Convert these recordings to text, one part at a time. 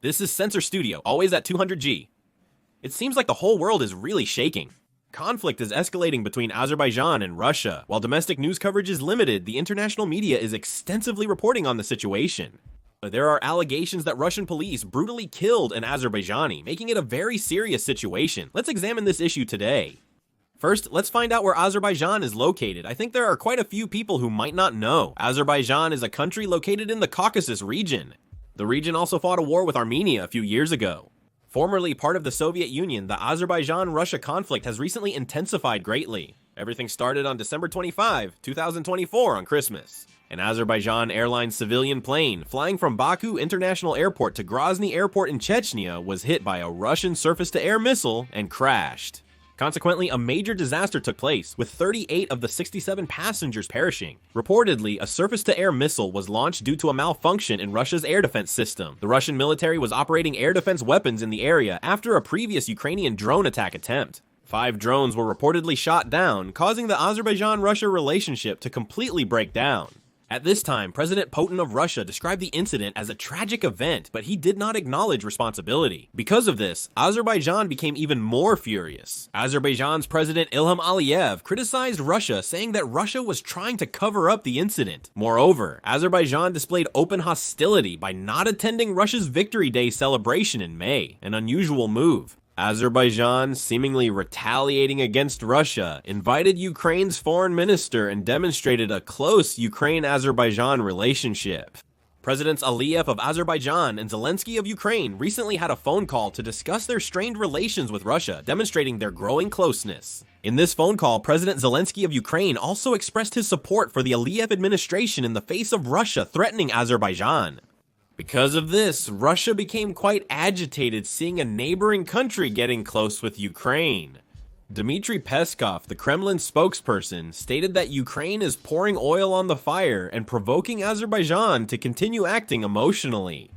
This is Sensor Studio, always at 200G. It seems like the whole world is really shaking. Conflict is escalating between Azerbaijan and Russia. While domestic news coverage is limited, the international media is extensively reporting on the situation. There are allegations that Russian police brutally killed an Azerbaijani, making it a very serious situation. Let's examine this issue today. First, let's find out where Azerbaijan is located. I think there are quite a few people who might not know. Azerbaijan is a country located in the Caucasus region. The region also fought a war with Armenia a few years ago. Formerly part of the Soviet Union, the Azerbaijan-Russia conflict has recently intensified greatly. Everything started on December 25, 2024 on Christmas. An Azerbaijan Airline civilian plane flying from Baku International Airport to Grozny Airport in Chechnya was hit by a Russian surface-to-air missile and crashed. Consequently, a major disaster took place, with 38 of the 67 passengers perishing. Reportedly, a surface-to-air missile was launched due to a malfunction in Russia's air defense system. The Russian military was operating air defense weapons in the area after a previous Ukrainian drone attack attempt. 5 drones were reportedly shot down, causing the Azerbaijan-Russia relationship to completely break down. At this time, President Putin of Russia described the incident as a tragic event, but he did not acknowledge responsibility. Because of this, Azerbaijan became even more furious. Azerbaijan's President Ilham Aliyev criticized Russia, saying that Russia was trying to cover up the incident. Moreover, Azerbaijan displayed open hostility by not attending Russia's Victory Day celebration in May, an unusual move. Azerbaijan, seemingly retaliating against Russia, invited Ukraine's foreign minister and demonstrated a close Ukraine-Azerbaijan relationship. Presidents Aliyev of Azerbaijan and Zelensky of Ukraine recently had a phone call to discuss their strained relations with Russia, demonstrating their growing closeness. In this phone call, President Zelensky of Ukraine also expressed his support for the Aliyev administration in the face of Russia threatening Azerbaijan. Because of this, Russia became quite agitated seeing a neighboring country getting close with Ukraine. Dmitry Peskov, the Kremlin spokesperson, stated that Ukraine is pouring oil on the fire and provoking Azerbaijan to continue acting emotionally.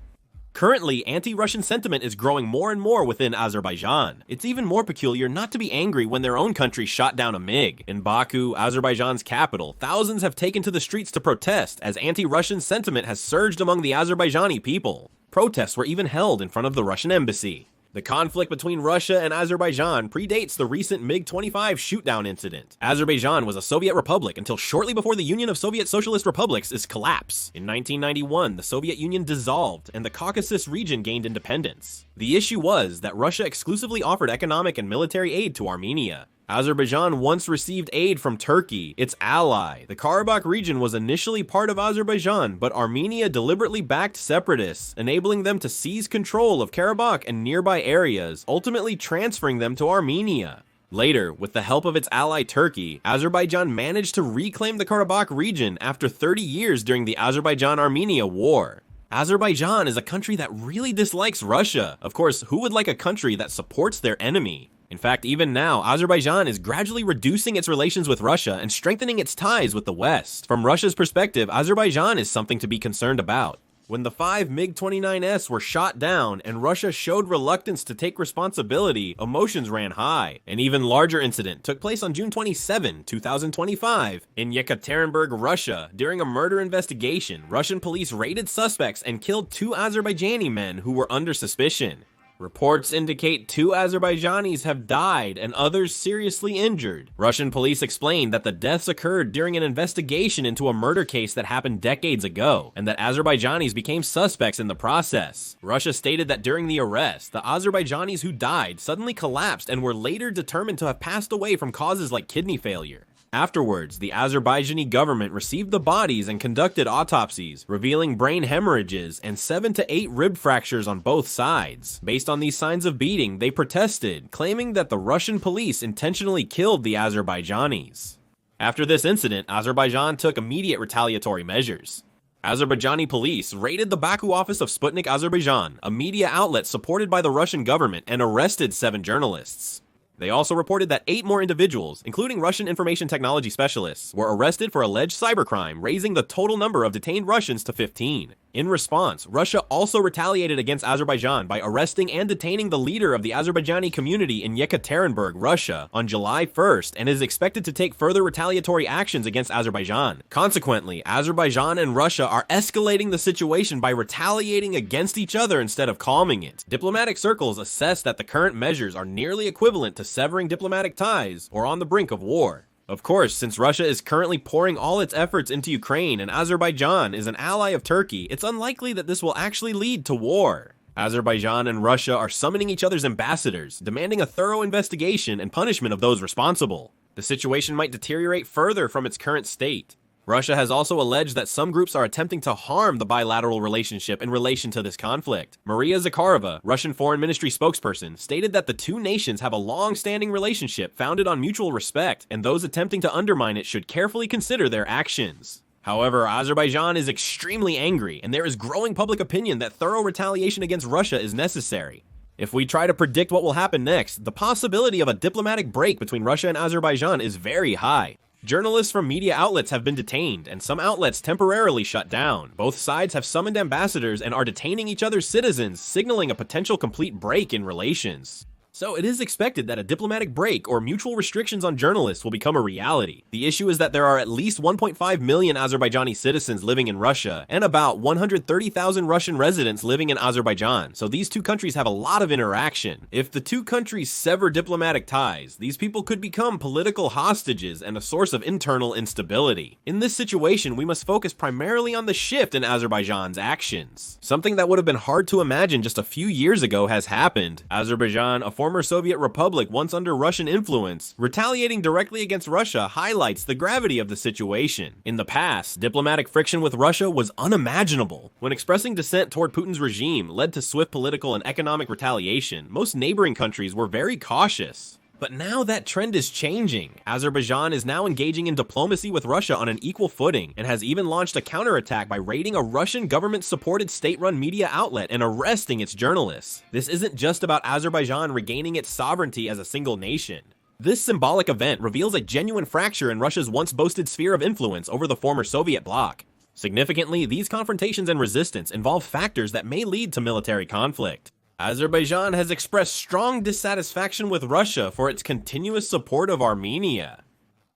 Currently, anti-Russian sentiment is growing more and more within Azerbaijan. It's even more peculiar not to be angry when their own country shot down a MiG. In Baku, Azerbaijan's capital, thousands have taken to the streets to protest as anti-Russian sentiment has surged among the Azerbaijani people. Protests were even held in front of the Russian embassy. The conflict between Russia and Azerbaijan predates the recent MiG-25 shootdown incident. Azerbaijan was a Soviet republic until shortly before the Union of Soviet Socialist Republics' collapse. In 1991, the Soviet Union dissolved and the Caucasus region gained independence. The issue was that Russia exclusively offered economic and military aid to Armenia. Azerbaijan once received aid from Turkey, its ally. The Karabakh region was initially part of Azerbaijan, but Armenia deliberately backed separatists, enabling them to seize control of Karabakh and nearby areas, ultimately transferring them to Armenia. Later, with the help of its ally Turkey, Azerbaijan managed to reclaim the Karabakh region after 30 years during the Azerbaijan-Armenia War. Azerbaijan is a country that really dislikes Russia. Of course, who would like a country that supports their enemy? In fact, even now, Azerbaijan is gradually reducing its relations with Russia and strengthening its ties with the West. From Russia's perspective, Azerbaijan is something to be concerned about. When the 5 MiG-29s were shot down and Russia showed reluctance to take responsibility, emotions ran high. An even larger incident took place on June 27, 2025, in Yekaterinburg, Russia. During a murder investigation, Russian police raided suspects and killed 2 Azerbaijani men who were under suspicion. Reports indicate 2 Azerbaijanis have died and others seriously injured. Russian police explained that the deaths occurred during an investigation into a murder case that happened decades ago, and that Azerbaijanis became suspects in the process. Russia stated that during the arrest, the Azerbaijanis who died suddenly collapsed and were later determined to have passed away from causes like kidney failure. Afterwards, the Azerbaijani government received the bodies and conducted autopsies, revealing brain hemorrhages and 7 to 8 rib fractures on both sides. Based on these signs of beating, they protested, claiming that the Russian police intentionally killed the Azerbaijanis. After this incident, Azerbaijan took immediate retaliatory measures. Azerbaijani police raided the Baku office of Sputnik Azerbaijan, a media outlet supported by the Russian government, and arrested 7 journalists. They also reported that 8 more individuals, including Russian information technology specialists, were arrested for alleged cybercrime, raising the total number of detained Russians to 15. In response, Russia also retaliated against Azerbaijan by arresting and detaining the leader of the Azerbaijani community in Yekaterinburg, Russia, on July 1st, and is expected to take further retaliatory actions against Azerbaijan. Consequently, Azerbaijan and Russia are escalating the situation by retaliating against each other instead of calming it. Diplomatic circles assess that the current measures are nearly equivalent to severing diplomatic ties or on the brink of war. Of course, since Russia is currently pouring all its efforts into Ukraine and Azerbaijan is an ally of Turkey, it's unlikely that this will actually lead to war. Azerbaijan and Russia are summoning each other's ambassadors, demanding a thorough investigation and punishment of those responsible. The situation might deteriorate further from its current state. Russia has also alleged that some groups are attempting to harm the bilateral relationship in relation to this conflict. Maria Zakharova, Russian Foreign Ministry spokesperson, stated that the two nations have a long-standing relationship founded on mutual respect, and those attempting to undermine it should carefully consider their actions. However, Azerbaijan is extremely angry, and there is growing public opinion that thorough retaliation against Russia is necessary. If we try to predict what will happen next, the possibility of a diplomatic break between Russia and Azerbaijan is very high. Journalists from media outlets have been detained, and some outlets temporarily shut down. Both sides have summoned ambassadors and are detaining each other's citizens, signaling a potential complete break in relations. So it is expected that a diplomatic break or mutual restrictions on journalists will become a reality. The issue is that there are at least 1.5 million Azerbaijani citizens living in Russia and about 130,000 Russian residents living in Azerbaijan, so these two countries have a lot of interaction. If the two countries sever diplomatic ties, these people could become political hostages and a source of internal instability. In this situation, we must focus primarily on the shift in Azerbaijan's actions. Something that would have been hard to imagine just a few years ago has happened. Azerbaijan, a former Soviet republic once under Russian influence, retaliating directly against Russia highlights the gravity of the situation. In the past, diplomatic friction with Russia was unimaginable. When expressing dissent toward Putin's regime led to swift political and economic retaliation, most neighboring countries were very cautious. But now that trend is changing. Azerbaijan is now engaging in diplomacy with Russia on an equal footing and has even launched a counterattack by raiding a Russian government-supported state-run media outlet and arresting its journalists. This isn't just about Azerbaijan regaining its sovereignty as a single nation. This symbolic event reveals a genuine fracture in Russia's once boasted sphere of influence over the former Soviet bloc. Significantly, these confrontations and resistance involve factors that may lead to military conflict. Azerbaijan has expressed strong dissatisfaction with Russia for its continuous support of Armenia.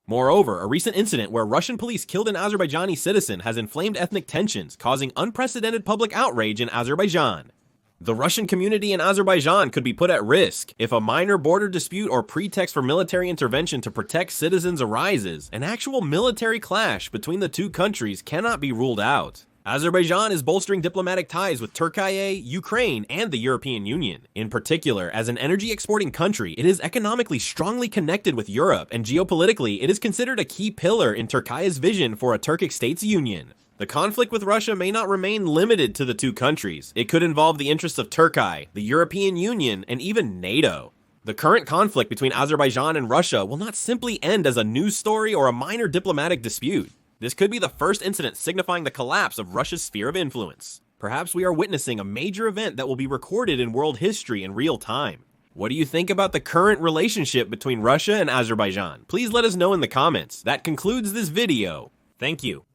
Moreover, a recent incident where Russian police killed an Azerbaijani citizen has inflamed ethnic tensions, causing unprecedented public outrage in Azerbaijan. The Russian community in Azerbaijan could be put at risk. If a minor border dispute or pretext for military intervention to protect citizens arises, an actual military clash between the two countries cannot be ruled out. Azerbaijan is bolstering diplomatic ties with Turkey, Ukraine, and the European Union. In particular, as an energy exporting country, it is economically strongly connected with Europe, and geopolitically, it is considered a key pillar in Turkey's vision for a Turkic states union. The conflict with Russia may not remain limited to the two countries. It could involve the interests of Turkey, the European Union, and even NATO. The current conflict between Azerbaijan and Russia will not simply end as a news story or a minor diplomatic dispute. This could be the first incident signifying the collapse of Russia's sphere of influence. Perhaps we are witnessing a major event that will be recorded in world history in real time. What do you think about the current relationship between Russia and Azerbaijan? Please let us know in the comments. That concludes this video. Thank you.